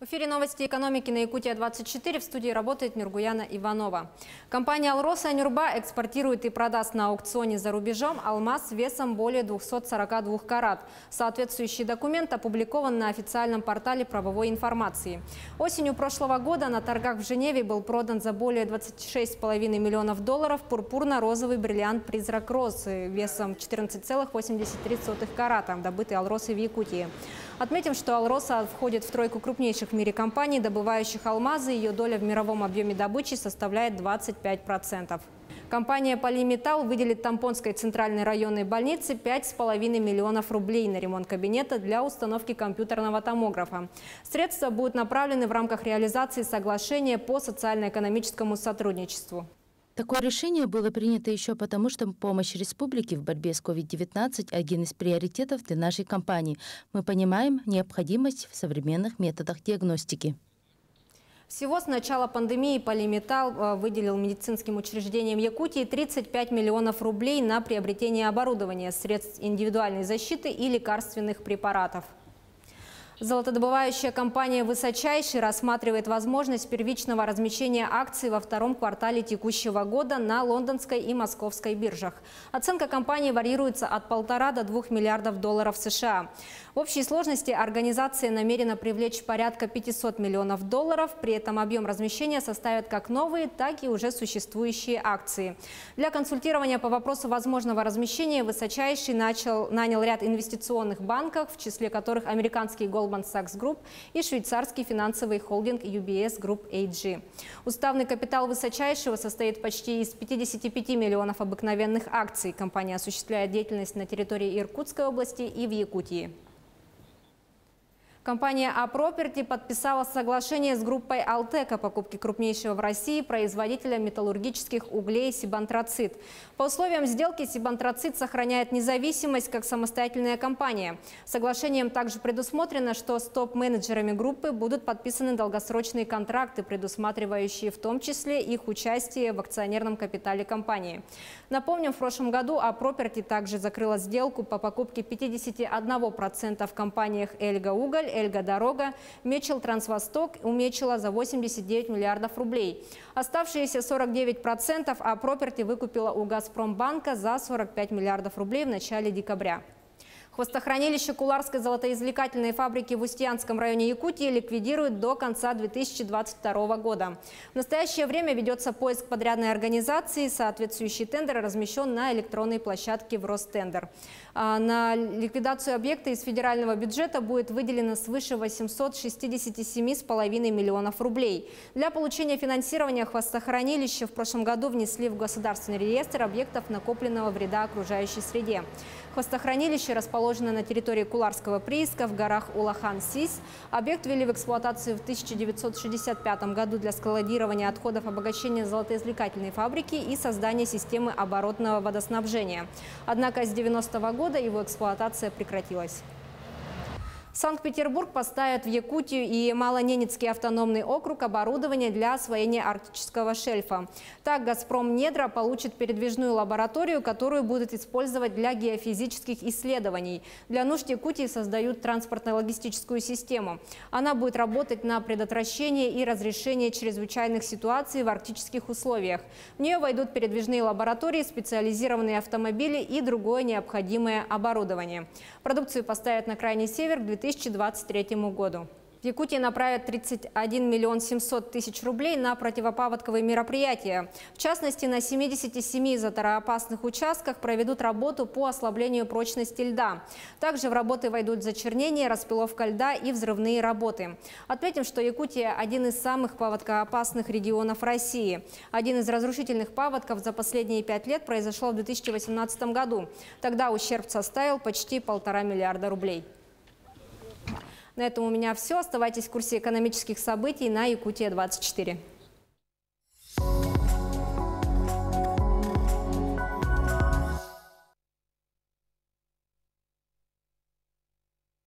В эфире новости экономики на Якутия-24. В студии работает Нургуяна Иванова. Компания «Алроса Нюрба» экспортирует и продаст на аукционе за рубежом алмаз весом более 242 карат. Соответствующий документ опубликован на официальном портале правовой информации. Осенью прошлого года на торгах в Женеве был продан за более 26,5 миллионов долларов пурпурно-розовый бриллиант «Призрак Розы» весом 14,83 карата, добытый «Алросой» в Якутии. Отметим, что «Алроса» входит в тройку крупнейших в мире компаний, добывающих алмазы. Ее доля в мировом объеме добычи составляет 25%. Компания «Полиметалл» выделит Тампонской центральной районной больнице 5,5 миллионов рублей на ремонт кабинета для установки компьютерного томографа. Средства будут направлены в рамках реализации соглашения по социально-экономическому сотрудничеству. Такое решение было принято еще потому, что помощь республике в борьбе с COVID-19 – один из приоритетов для нашей компании. Мы понимаем необходимость в современных методах диагностики. Всего с начала пандемии «Полиметалл» выделил медицинским учреждениям Якутии 35 миллионов рублей на приобретение оборудования, средств индивидуальной защиты и лекарственных препаратов. Золотодобывающая компания «Высочайший» рассматривает возможность первичного размещения акций во втором квартале текущего года на лондонской и московской биржах. Оценка компании варьируется от 1,5 до 2 миллиардов долларов США. В общей сложности организация намерена привлечь порядка 500 миллионов долларов. При этом объем размещения составит как новые, так и уже существующие акции. Для консультирования по вопросу возможного размещения «Высочайший» нанял ряд инвестиционных банков, в числе которых американский Goldman Sachs Group и швейцарский финансовый холдинг UBS Group AG. Уставный капитал «Высочайшего» состоит почти из 55 миллионов обыкновенных акций. Компания осуществляет деятельность на территории Иркутской области и в Якутии. Компания «А-Проперти» подписала соглашение с группой «Алтек» о покупке крупнейшего в России производителя металлургических углей «Сибантрацит». По условиям сделки «Сибантрацит» сохраняет независимость как самостоятельная компания. Соглашением также предусмотрено, что с топ-менеджерами группы будут подписаны долгосрочные контракты, предусматривающие в том числе их участие в акционерном капитале компании. Напомним, в прошлом году «А-Проперти» также закрыла сделку по покупке 51% в компаниях «Эльга-Уголь», «Эльга-Дорога», «Мечел Трансвосток» у «Мечела» за 89 миллиардов рублей. Оставшиеся 49% «А-Проперти» выкупила у «Газпромбанка» за 45 миллиардов рублей в начале декабря. Хвостохранилище Куларской золотоизвлекательной фабрики в Устьянском районе Якутии ликвидируют до конца 2022 года. В настоящее время ведется поиск подрядной организации. Соответствующий тендер размещен на электронной площадке в Ростендер. На ликвидацию объекта из федерального бюджета будет выделено свыше 867,5 миллионов рублей. Для получения финансирования хвостохранилища в прошлом году внесли в Государственный реестр объектов накопленного вреда окружающей среде. Хвостохранилище расположено на территории Куларского прииска в горах Улахан-Сис. Объект ввели в эксплуатацию в 1965 году для складирования отходов обогащения золотоизвлекательной фабрики и создания системы оборотного водоснабжения. Однако с 1990 года его эксплуатация прекратилась. Санкт-Петербург поставит в Якутию и Малоненецкий автономный округ оборудование для освоения арктического шельфа. Так, «Газпром Недра» получит передвижную лабораторию, которую будут использовать для геофизических исследований. Для нужд Якутии создают транспортно-логистическую систему. Она будет работать на предотвращение и разрешение чрезвычайных ситуаций в арктических условиях. В нее войдут передвижные лаборатории, специализированные автомобили и другое необходимое оборудование. Продукцию поставят на крайний север к 2023 году. В Якутии направят 31 миллион 700 тысяч рублей на противопаводковые мероприятия. В частности, на 77 затороопасных участках проведут работу по ослаблению прочности льда. Также в работы войдут зачернение, распиловка льда и взрывные работы. Отметим, что Якутия – один из самых паводкоопасных регионов России. Один из разрушительных паводков за последние 5 лет произошло в 2018 году. Тогда ущерб составил почти 1,5 миллиарда рублей. На этом у меня все. Оставайтесь в курсе экономических событий на Якутия-24.